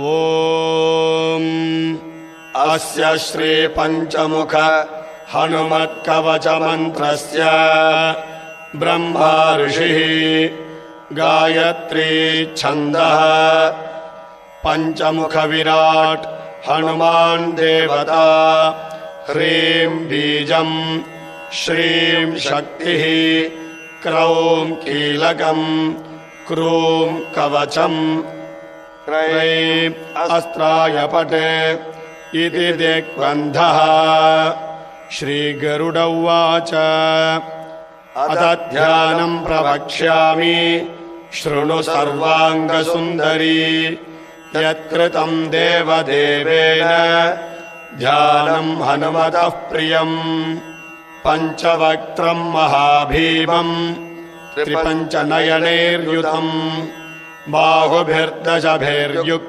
ओम अस्य श्री पंचमुख हनुमत्कवच मंत्रस्य ब्रह्मा ऋषिः गायत्री छन्दः पंचमुख विराट हनुमान् देवता ह्रीं बीजं श्रीं शक्तिः क्रौं कीलकं क्रूं कवचम् क्रैं अस्त्राय पटे इति दिग्बन्धः। श्रीगरुड उवाच अथ ध्यानं प्रवक्ष्यामि शृणु सर्वाङ्गसुन्दरी यत्कृतं देवदेवेन ध्यानं हनुमतः प्रियम् पञ्चवक्त्रं महाभीमं त्रिपञ्चनयनैर्युतम् बाहुभिर्दशभिर्युक्तम्